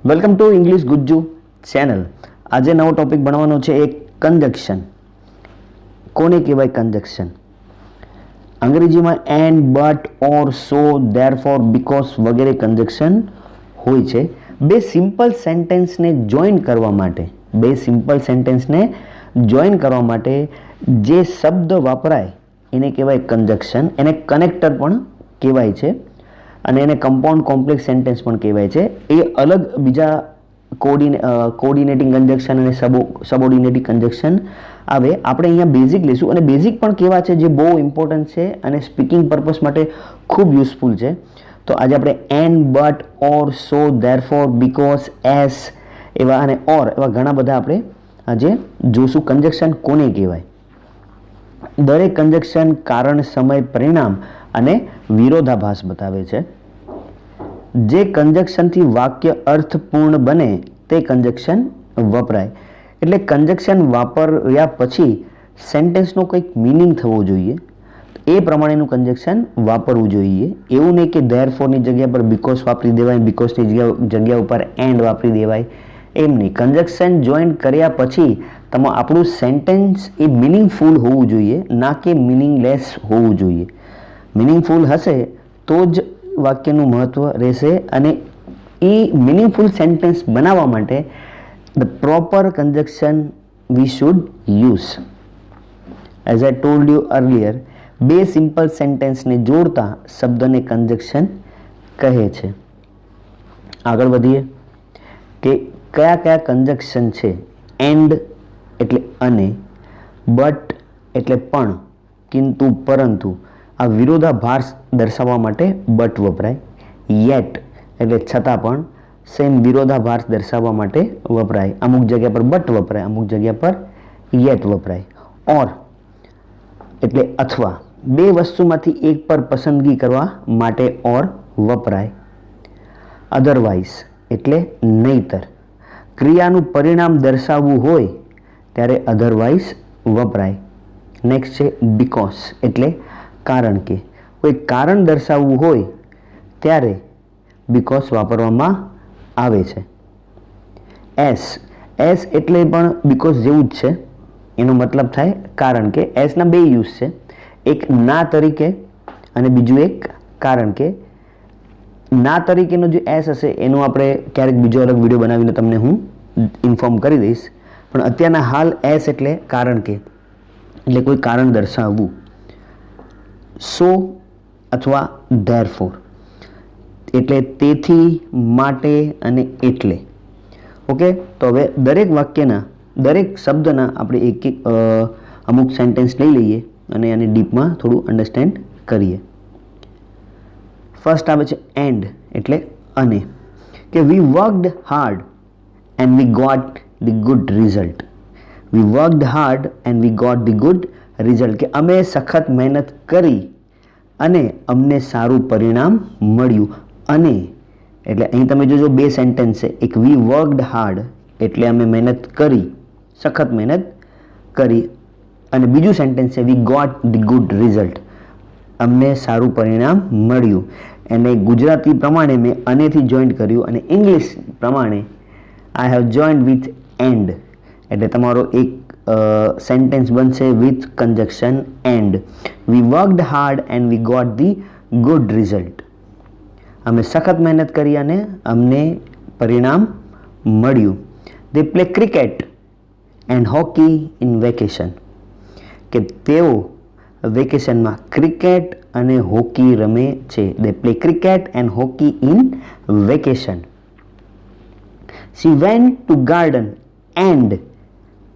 Welcome to English Gujju channel. આજે નવો topic ભણવાનો છે એક કંજક્શન. કોને કહેવાય કંજક્શન? અંગ્રેજીમાં and, but, or, so, therefore, because વગેરે કંજક્શન હોય છે. બે સિમ્પલ સેન્ટેન્સને જોઈન કરવા માટે જે શબ્દ વપરાય એને કહેવાય કંજક્શન. એને કનેક્ટર પણ કહેવાય છે અને એને કમ્પાઉન્ડ કોમ્પ્લેક્સ સેન્ટેન્સ પણ કહેવાય છે. એ અલગ બીજા કોઓર્ડિનેટિંગ કંજક્શન અને સબઓર્ડિનેટિંગ કંજક્શન આવે. આપણે અહીંયા બેઝિક લઈશું અને બેઝિક પણ કેવા છે જે બહુ ઇમ્પોર્ટન્ટ છે અને સ્પીકિંગ પર્પઝ માટે ખૂબ યુઝફુલ છે. તો આજે આપણે and, but, or, so, therefore, because, S એવા અને ઓર એવા ઘણા બધા આપણે આજે જોશું. કંજક્શન કોને કહેવાય? દરેક કંજક્શન કારણ, સમય, પરિણામ અને વિરોધાભાસ બતાવે છે. જે કંજક્શનથી વાક્ય અર્થપૂર્ણ બને તે કંજક્શન વપરાય. એટલે કંજક્શન વાપર્યા પછી સેન્ટેન્સનો કંઈક મિનિંગ થવો જોઈએ, એ પ્રમાણેનું કંજક્શન વાપરવું જોઈએ. એવું નહીં કે ધેરફોરની જગ્યા પર બીકોઝ વાપરી દેવાય, બીકોઝની જગ્યા ઉપર એન્ડ વાપરી દેવાય, એમ નહીં. કંજક્શન જોઈન કર્યા પછી આપણું સેન્ટેન્સ એ મિનિંગફુલ હોવું જોઈએ, ના કે મિનિંગલેસ હોવું જોઈએ. મિનિંગફુલ હશે તો જ વાક્યનું મહત્ત્વ રહેશે અને એ મિનિંગફુલ સેન્ટેન્સ બનાવવા માટે the proper conjunction we should use. As I told you earlier, બે સિમ્પલ સેન્ટેન્સને જોડતા શબ્દને કંજક્શન કહે છે. આગળ વધીએ કે કયા કયા કંજક્શન છે. એન્ડ એટલે અને, બટ એટલે પણ, કિંતુ, પરંતુ આ વિરોધાભાસ દર્શાવવા માટે બટ વપરાય. યેટ એટલે છતાં પણ, સેમ વિરોધાભાસ દર્શાવવા માટે વપરાય. અમુક જગ્યા પર બટ વપરાય, અમુક જગ્યા પર યેટ વપરાય. ઓર એટલે અથવા, બે વસ્તુમાંથી એક પર પસંદગી કરવા માટે ઓર વપરાય. અધરવાઇઝ એટલે નહીતર, ક્રિયાનું પરિણામ દર્શાવવું હોય ત્યારે અધરવાઇઝ વપરાય. નેક્સ્ટ છે બીકોઝ એટલે કારણ કે, કોઈ કારણ દર્શાવવું હોય ત્યારે બીકોઝ વાપરવામાં આવે છે. એસ એટલે પણ બીકોઝ જેવું જ છે, એનો મતલબ થાય કારણ કે. એસના બે યુઝ છે, એક ના તરીકે અને બીજું એક કારણ કે. ના તરીકેનો જે એસ હશે એનું આપણે ક્યારેક બીજો અલગ વિડીયો બનાવીને તમને હું ઇન્ફોર્મ કરી દઈશ. પણ અત્યારના હાલ એસ એટલે કારણ કે, એટલે કોઈ કારણ દર્શાવવું. સો અથવા ધેરફોર એટલે તેથી, માટે અને એટલે. ઓકે, તો હવે દરેક વાક્યના, દરેક શબ્દના આપણે એક અમુક સેન્ટેન્સ લઈ લઈએ અને આને ડીપમાં થોડું અન્ડરસ્ટેન્ડ કરીએ. ફર્સ્ટ આવે છે એન્ડ એટલે અને, કે we worked hard and we got the good result. We worked hard and we got the good result, કે અમે સખત મહેનત કરી અને અમને સારું પરિણામ મળ્યું. અને એટલે અહીં તમે જોજો બે સેન્ટેન્સ છે. એક વી વર્કડ હાર્ડ એટલે અમે મહેનત કરી, સખત મહેનત કરી, અને બીજું સેન્ટેન્સ છે we got the good result, અમને સારું પરિણામ મળ્યું. એને ગુજરાતી પ્રમાણે મેં અનેથી જોઈન્ટ કર્યું અને ઇંગ્લિશ પ્રમાણે I have joined with and. એટલે તમારો એક સેન્ટેન્સ બનશે with conjunction and. We worked hard and we got the good result. અમે સખત મહેનત કરી અને અમને પરિણામ મળ્યું. They play cricket and hockey in vacation, કે તેઓ વેકેશનમાં ક્રિકેટ અને હોકી રમે છે. They play cricket and hockey in vacation. She went to garden and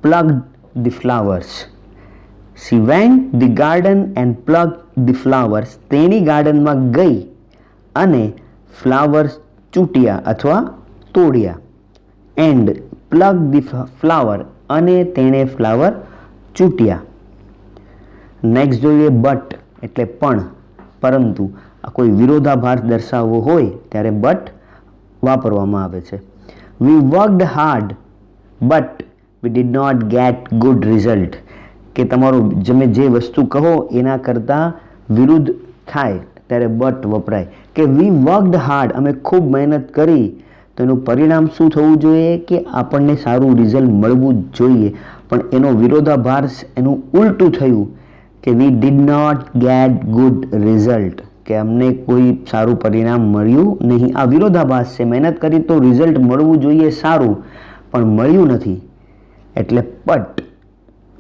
plucked the flowers. She went the garden and plucked the flowers. તેણી ગાર્ડનમાં ગઈ અને ફ્લાવર્સ ચૂંટ્યા અથવા તોડ્યા. એન્ડ પ્લગ ધી ફ્લાવર અને તેણે ફ્લાવર ચૂંટ્યા. નેક્સ્ટ જોઈએ બટ એટલે પણ, પરંતુ. આ કોઈ વિરોધાભાસ દર્શાવવો હોય ત્યારે બટ વાપરવામાં આવે છે. We worked hard but we did not get good result, કે તમારું તમે જે વસ્તુ કહો એના કરતાં વિરુદ્ધ થાય ત્યારે બટ વપરાય. કે વી વર્કડ હાર્ડ, અમે ખૂબ મહેનત કરી તો એનું પરિણામ શું થવું જોઈએ કે આપણને સારું રિઝલ્ટ મળવું જોઈએ, પણ એનો વિરોધાભાસ એનું ઉલટું થયું કે we did not get good result, કે અમને કોઈ સારું પરિણામ મળ્યું નહીં. આ વિરોધાભાસ છે. મહેનત કરી તો રિઝલ્ટ મળવું જોઈએ સારું, પણ મળ્યું નથી. એટલે but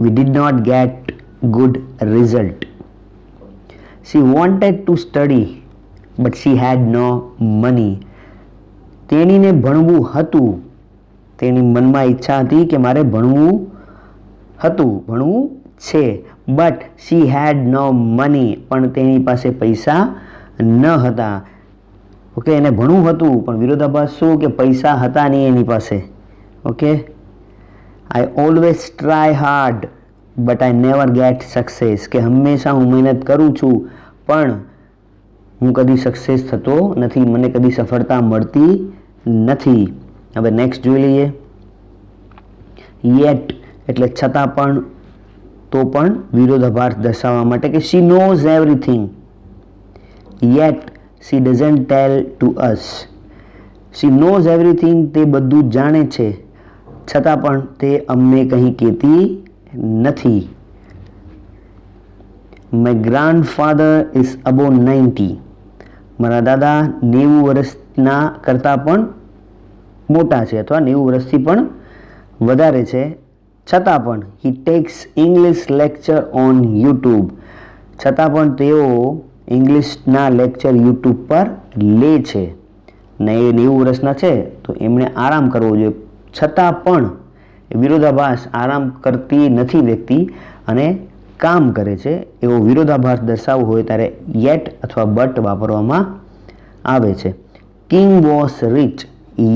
we did not get good result. She wanted to study but she had no money. તેણીને ભણવું હતું, તેની મનમાં ઈચ્છા હતી કે મારે ભણવું હતું, ભણવું છે, but she had no money, પણ તેની પાસે પૈસા ન હતા. ઓકે, એને ભણવું હતું પણ વિરોધાભાસ શું કે પૈસા હતા નહીં એની પાસે. Okay, I always try hard but I never get success, કે હંમેશા હું મહેનત કરું છું પણ હું કદી સક્સેસ થતો નથી, મને કદી સફળતા મળતી નથી. હવે નેક્સ્ટ જોઈ લઈએ. યેટ એટલે છતાં પણ, તો પણ વિરોધાભાસ દર્શાવવા માટે કે she knows everything yet she doesn't tell to us. She knows everything, તે બધું જાણે છે છતાં પણ તે અમને કંઈ કહેતી નથી. My grandfather is અબો 90. મારા દાદા 90 વર્ષના કરતાં પણ મોટા છે અથવા 90 વર્ષથી પણ વધારે છે, છતાં પણ હી tax English lecture on YouTube, છતાં પણ તેઓ ઇંગ્લિશના લેક્ચર યુટ્યુબ પર લે છે. ને એ 90 વર્ષના છે તો એમણે આરામ કરવો જોઈએ, છતાં પણ વિરોધાભાસ આરામ કરતી નથી વ્યક્તિ અને કામ કરે છે, એવો વિરોધાભાસ દર્શાવવો હોય ત્યારે યેટ અથવા બટ વાપરવામાં આવે છે. King was rich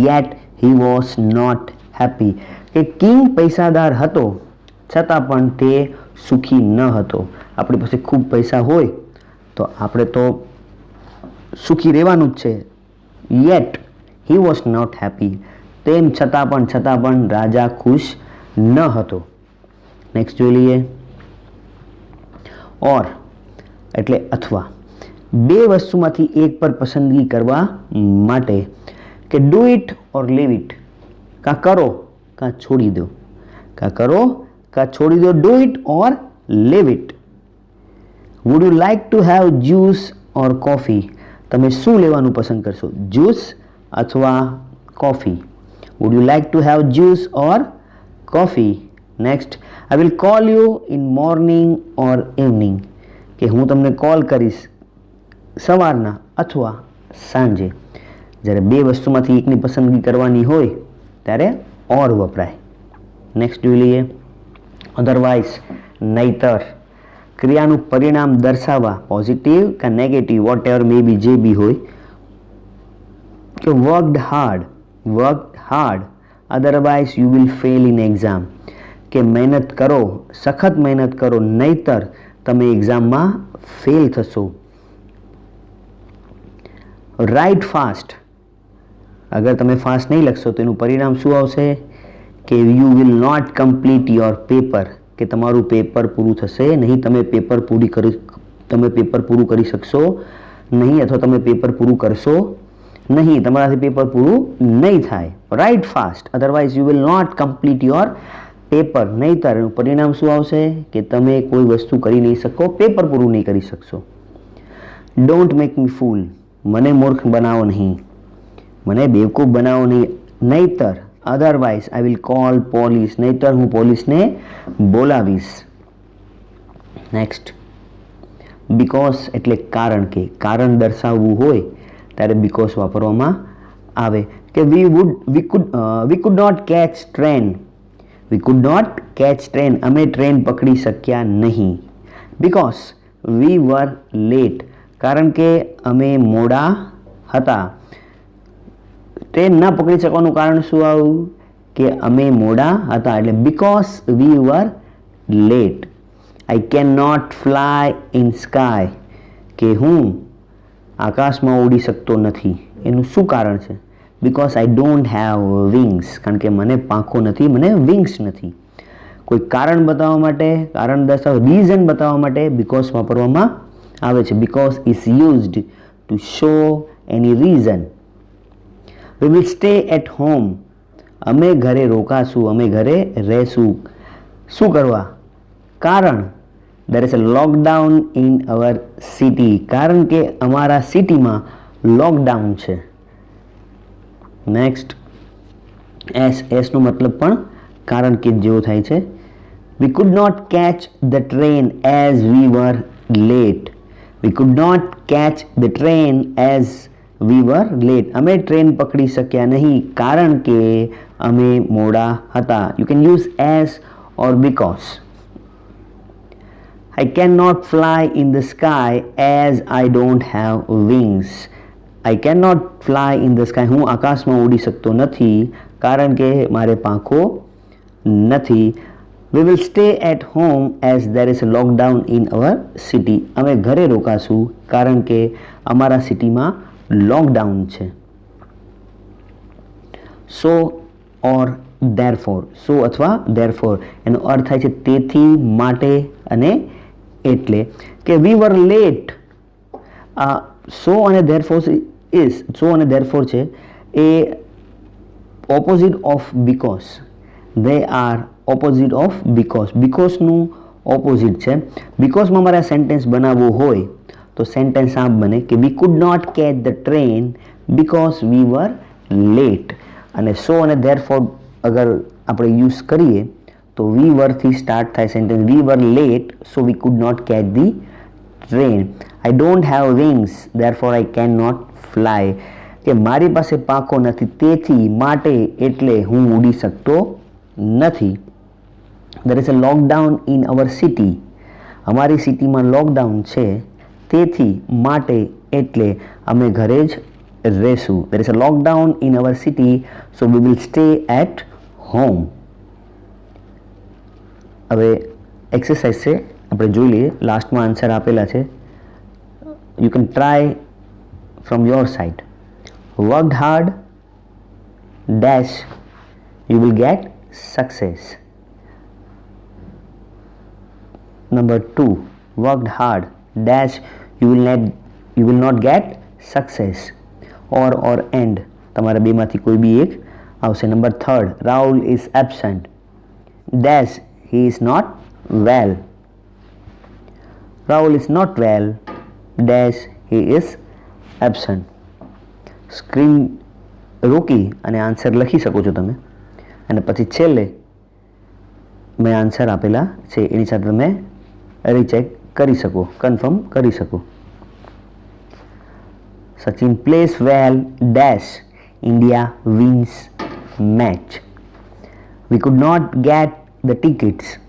yet he was not happy, કે કિંગ પૈસાદાર હતો છતાં પણ તે સુખી ન હતો. આપણી પાસે ખૂબ પૈસા હોય તો આપણે તો સુખી રહેવાનું જ છે. Yet he was not happy, તેમ છતાં પણ રાજા ખુશ ન હતો. નેક્સ્ટ જોઈ લઈએ. ઓર એટલે અથવા. બે વસ્તુમાંથી એક પર પસંદગી કરવા માટે કે do it or leave it, કાં કરો કાં છોડી દો, કાં કરો કાં છોડી દો. Do it or leave it. Would you like to have juice or coffee, તમે શું લેવાનું પસંદ કરશો, જ્યુસ અથવા coffee. Would you like to have juice or coffee. Next, I will call you in morning or evening, કે હું તમને call કરીશ સવારના અથવા સાંજે. જ્યારે બે વસ્તુમાંથી એકની પસંદગી કરવાની હોય ત્યારે ઓર વપરાય. નેક્સ્ટ જોઈ લઈએ. અધરવાઇઝ નહીતર. ક્રિયાનું પરિણામ દર્શાવવા પોઝિટિવ કે નેગેટિવ વોટ એવર મે બી, જે બી હોય, કે worked hard otherwise you will fail in exam, કે મહેનત કરો, સખત મહેનત કરો, નહીતર તમે એક્ઝામમાં ફેલ થશો. રાઇટ ફાસ્ટ, અગર તમે ફાસ્ટ નહીં લખશો તો એનું પરિણામ શું આવશે કે you will not complete your paper, કે તમારું પેપર પૂરું થશે નહીં, તમે પેપર પૂરું કરી શકશો નહીં અથવા તમે પેપર પૂરું કરશો નહીં, તમારાથી પેપર પૂરું નહીં થાય. Write fast otherwise you will not complete your paper, નહીંતર એનું પરિણામ શું આવશે કે તમે કોઈ વસ્તુ કરી નહીં શકો, પેપર પૂરું નહીં કરી શકશો. ડોન્ટ મેક મી ફૂલ, મને મૂર્ખ બનાવો નહીં, મને બેવકૂફ બનાવો નહીં, નહીંતર otherwise I will call police, નહીંતર હું પોલીસને બોલાવીશ. નેક્સ્ટ, બીકોઝ એટલે કારણ કે, કારણ દર્શાવવું હોય ત્યારે બીકોઝ વાપરવામાં આવે. કે we could not catch train, we could not catch train, અમે ટ્રેન પકડી શક્યા નહીં. બીકોઝ વી વર લેટ, કારણ કે અમે મોડા હતા. ટ્રેન ના પકડી શકવાનું કારણ શું આવ્યું કે અમે મોડા હતા, એટલે because we were late. I can not fly in sky, કે હું આકાશમાં ઉડી શકતો નથી, એનું શું કારણ છે because I don't have wings, કારણ કે મને પાંખો નથી, મને વિંગ્સ નથી. કોઈ કારણ બતાવવા માટે, કારણ દર્શાવવા, રીઝન બતાવવા માટે બીકોઝ વાપરવામાં આવે છે. Because is used to show any reason. We will stay at home, અમે ઘરે રોકાશું, અમે ઘરે રહેશું. શું કરવા? કારણ there is a lockdown in our city, કારણ કે અમારા સિટીમાં લોકડાઉન છે. નેક્સ્ટ એસનો મતલબ પણ કારણ કે જેવો થાય છે. We could not catch the train as we were late. We could not catch the train as we were late, અમે ટ્રેન પકડી શક્યા નહીં કારણ કે અમે મોડા હતા. You can use as or because. I cannot fly in the sky as I don't have wings. I cannot fly in the sky. હું આકાશમાં ઉડી શકતો નથી કારણ કે મારે પાંખો નથી. We will stay at home as there is a lockdown in our city. અમે ઘરે રોકાશું કારણ કે અમારા સિટીમાં લોકડાઉન છે. So or therefore. So અથવા therefore એનો અર્થ થાય છે તેથી, માટે અને એટલે. કે વી વર લેટ, સો અને therefore ઇઝ, સો અને therefore છે એ opposite of because. They are opposite of because. બીકોઝનું ઓપોઝિટ છે. બીકોઝમાં મારે સેન્ટેન્સ બનાવવું હોય તો સેન્ટેન્સ આમ બને કે we could not catch the train because we were late. અને સો અને therefore અગર આપણે યુઝ કરીએ તો વી વરથી સ્ટાર્ટ થાય sentence. We were late so we could not catch the train. I don't have wings therefore I can not fly, કે મારી પાસે પાંખો નથી તેથી, માટે એટલે હું ઉડી શકતો નથી. દેર is a lockdown in our city, અમારી સિટીમાં લોકડાઉન છે તેથી, માટે એટલે અમે ઘરે જ રહેશું. There is a lockdown in our city so we will stay at home. હવે એક્સરસાઇઝ છે, આપણે જોઈ લઈએ. લાસ્ટમાં આન્સર આપેલા છે. You can try from your side. Worked hard dash you will get success. Number 2, worked hard dash you will not get success. Or end, તમારા બેમાંથી કોઈ બી એક આવશે. Number 3, Rahul is absent dash he is not well. Rahul is not well dash he is absent. Screen રોકી અને answer લખી શકો છો તમે, અને પછી છેલ્લે મેં આન્સર આપેલા છે એની સાથે તમે રીચેક કરી શકો, કન્ફર્મ કરી શકો. Sachin plays well dash India wins match. We could not get the tickets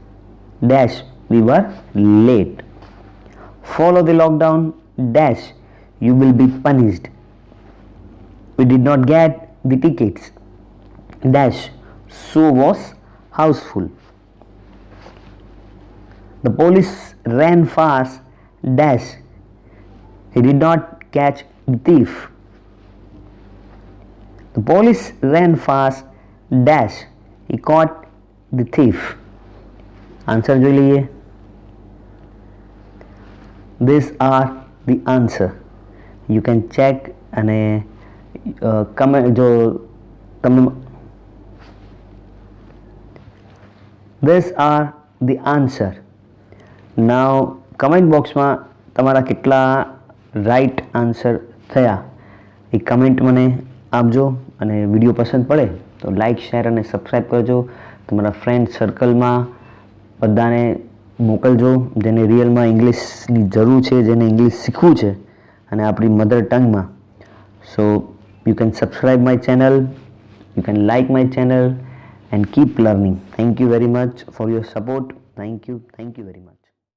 dash we were late. Follow the lockdown dash you will be punished. We did not get the tickets dash so was houseful. The police ran fast dash he did not catch the thief. The police ran fast dash he caught the thief. Answer જોઈ લઈએ. These are the answer. You can check અને comment જો તમને this are the answer. Now comment બોક્સમાં તમારા કેટલા right answer થયા એ comment મને આપજો, અને વિડીયો પસંદ પડે તો લાઇક, શેર અને સબસ્ક્રાઈબ કરજો. તમારા ફ્રેન્ડ સર્કલમાં બધાને મોકલજો જેને રિયલમાં ઇંગ્લિશની જરૂર છે, જેને ઇંગ્લિશ શીખવું છે અને આપણી મધર ટંગમાં. So you can subscribe my channel, you can like my channel and keep learning. Thank you very much for your support. Thank you very much.